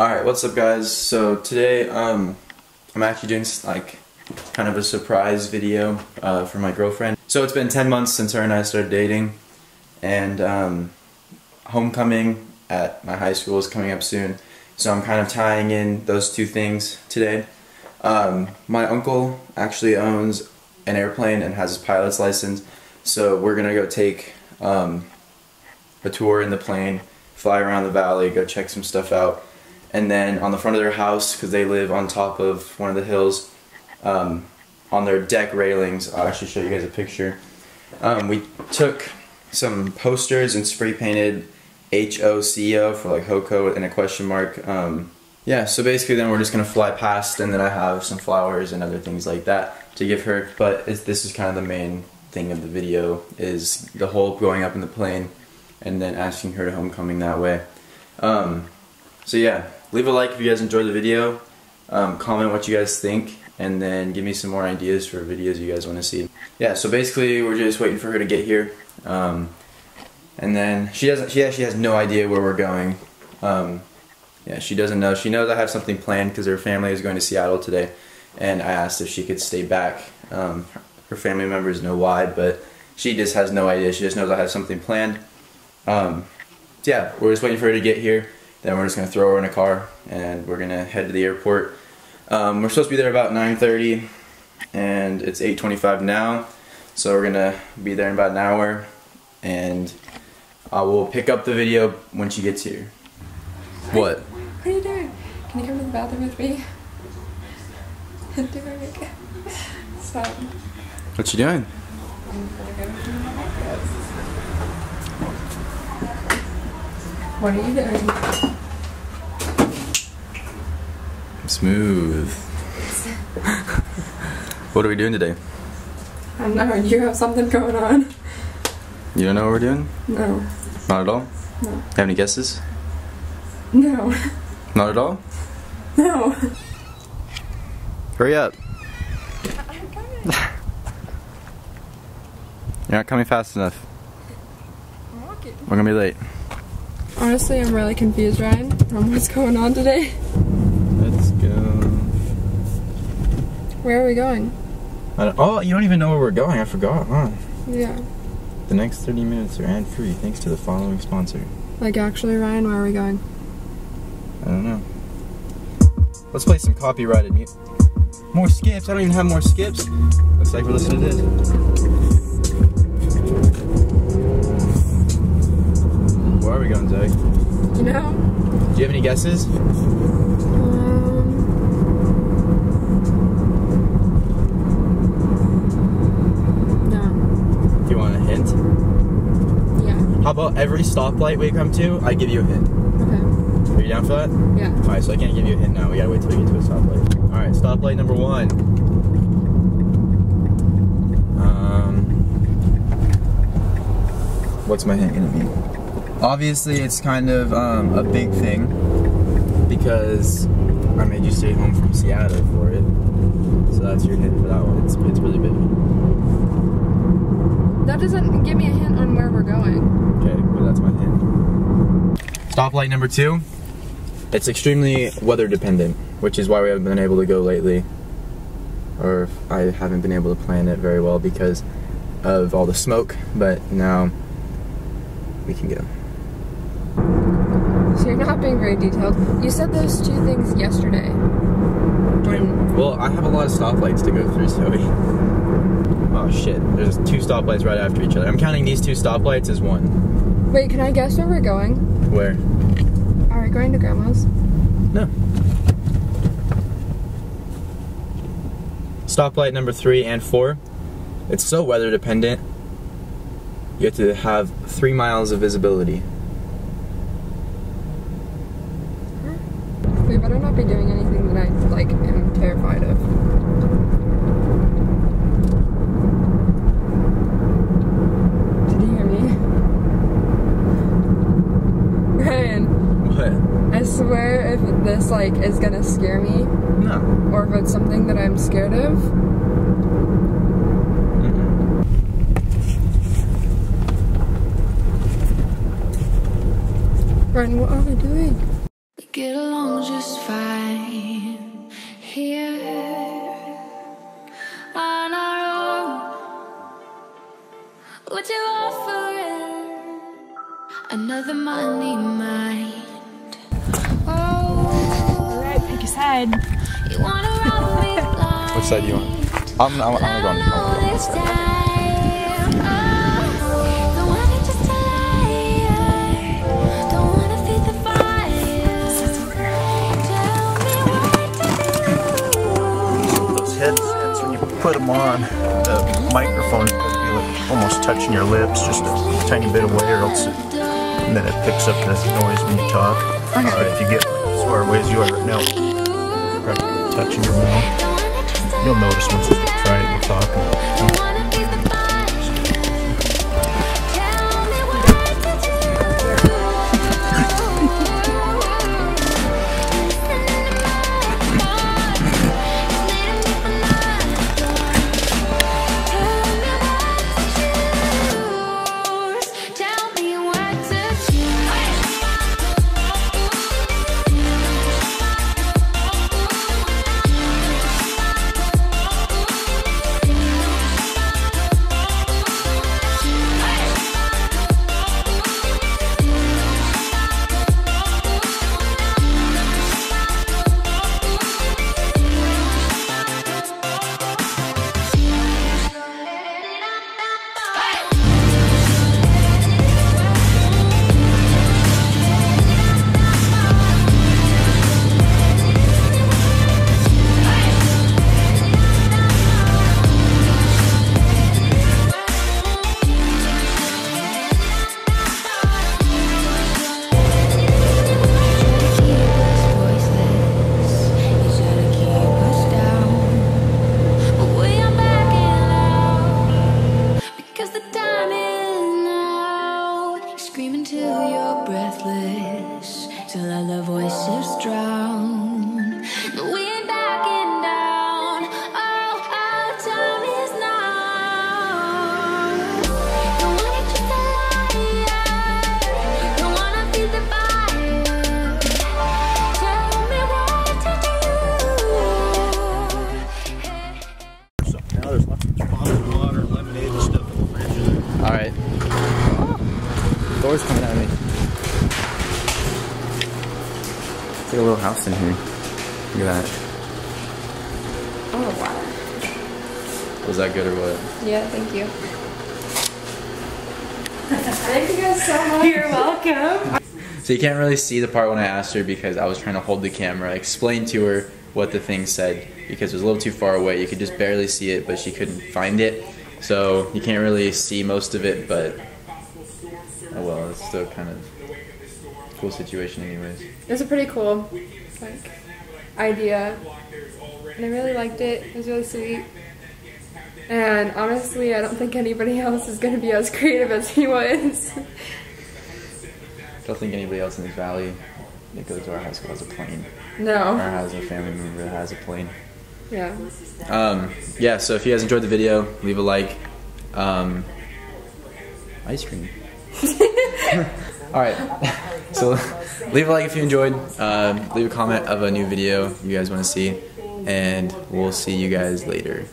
Alright, what's up guys? So today I'm actually doing like kind of a surprise video for my girlfriend. So it's been 10 months since her and I started dating, and homecoming at my high school is coming up soon. So I'm kind of tying in those two things today. My uncle actually owns an airplane and has his pilot's license, so we're gonna go take a tour in the plane, fly around the valley, go check some stuff out. And then on the front of their house, because they live on top of one of the hills, on their deck railings, I'll actually show you guys a picture. We took some posters and spray painted HOCO for like HOCO and a question mark. Yeah, so basically then we're just going to fly past, and then I have some flowers and other things like that to give her. But this is kind of the main thing of the video, is the whole going up in the plane and then asking her to homecoming that way. So yeah, leave a like if you guys enjoyed the video, comment what you guys think, and then give me some more ideas for videos you guys want to see. Yeah, so basically we're just waiting for her to get here, and then she actually has no idea where we're going. Yeah, she doesn't know. She knows I have something planned because her family is going to Seattle today, and I asked if she could stay back. Her family members know why, but she just has no idea. She just knows I have something planned. So yeah, we're just waiting for her to get here. Then we're just going to throw her in a car, and we're going to head to the airport. We're supposed to be there about 9:30, and it's 8:25 now, so we're going to be there in about an hour, and I will pick up the video when she gets here. What? What are you doing? Can you come to the bathroom with me? Do my makeup. Stop. What you doing? I'm gonna go do my makeup. What are you doing? Smooth. What are we doing today? I don't know. You have something going on? You don't know what we're doing? No. Not at all? No. Have any guesses? No. Not at all? No. Hurry up. I'm coming. You're not coming fast enough. I'm walking. We're gonna be late. Honestly, I'm really confused, Ryan, on what's going on today. Let's go. Where are we going? Oh, you don't even know where we're going. I forgot, huh? Yeah. The next 30 minutes are ad-free thanks to the following sponsor. Like, actually, Ryan, where are we going? I don't know. Let's play some copyrighted music. More skips. I don't even have more skips. Looks like we're listening to this. Where are we going, Zoe? You know? Do you have any guesses? No. Do you want a hint? Yeah. How about every stoplight we come to, I give you a hint? Okay. Are you down for that? Yeah. Alright, so I can't give you a hint now. We gotta wait till we get to a stoplight. Alright, stoplight number 1. What's my hint gonna be? Obviously, it's kind of a big thing because I made you stay home from Seattle for it. So that's your hint for that one. It's really big. That doesn't give me a hint on where we're going. Okay, but that's my hint. Stoplight number 2. It's extremely weather dependent, which is why we haven't been able to go lately. Or I haven't been able to plan it very well because of all the smoke, but now we can go. So you're not being very detailed. You said those two things yesterday. Well, I have a lot of stoplights to go through, Zoe. Oh shit, there's 2 stoplights right after each other. I'm counting these 2 stoplights as 1. Wait, can I guess where we're going? Where? Are we going to Grandma's? No. Stoplight number 3 and 4. It's so weather dependent. You have to have 3 miles of visibility. We better not be doing anything that I, like, am terrified of. Did you hear me? Ryan. What? I swear if this, like, is gonna scare me, No. or if it's something that I'm scared of, Ryan, what are we doing? get along just fine here on our own. What you offering? Another money mind. Oh, Alright, pick a side. you wanna rob me blind. Which side do you want? I'm gonna go on this side. Those headsets, when you put them on, the microphone is going to be like almost touching your lips, just a tiny bit away, or else and then it picks up the noise when you talk. But if you get as far away as you are right now, practically touching your mouth, you'll notice once you try it and talking. Screaming till you're breathless, till all the voices drown. We ain't backing down. Oh, our time is now. Don't wanna keep the light. Don't wanna feed the fire. Tell me what to do. Now there's lots of bottled water, lemonade, and stuff in the fridge. Alright. Door's coming at me. It's like a little house in here. Look at that. Oh, wow. Was that good or what? Yeah, thank you. Thank you guys so much. You're welcome. So you can't really see the part when I asked her because I was trying to hold the camera, explain to her what the thing said because it was a little too far away. You could just barely see it, but she couldn't find it. So you can't really see most of it, but oh well, it's still kind of a cool situation anyways. It was a pretty cool, like, idea. And I really liked it. It was really sweet. And honestly, I don't think anybody else is going to be as creative as he was. I don't think anybody else in this valley that goes to our high school has a plane. No. Or has a family member that has a plane. Yeah. Yeah, so if you guys enjoyed the video, leave a like. Ice cream. Alright, so leave a like if you enjoyed. Leave a comment of a new video you guys want to see. And we'll see you guys later.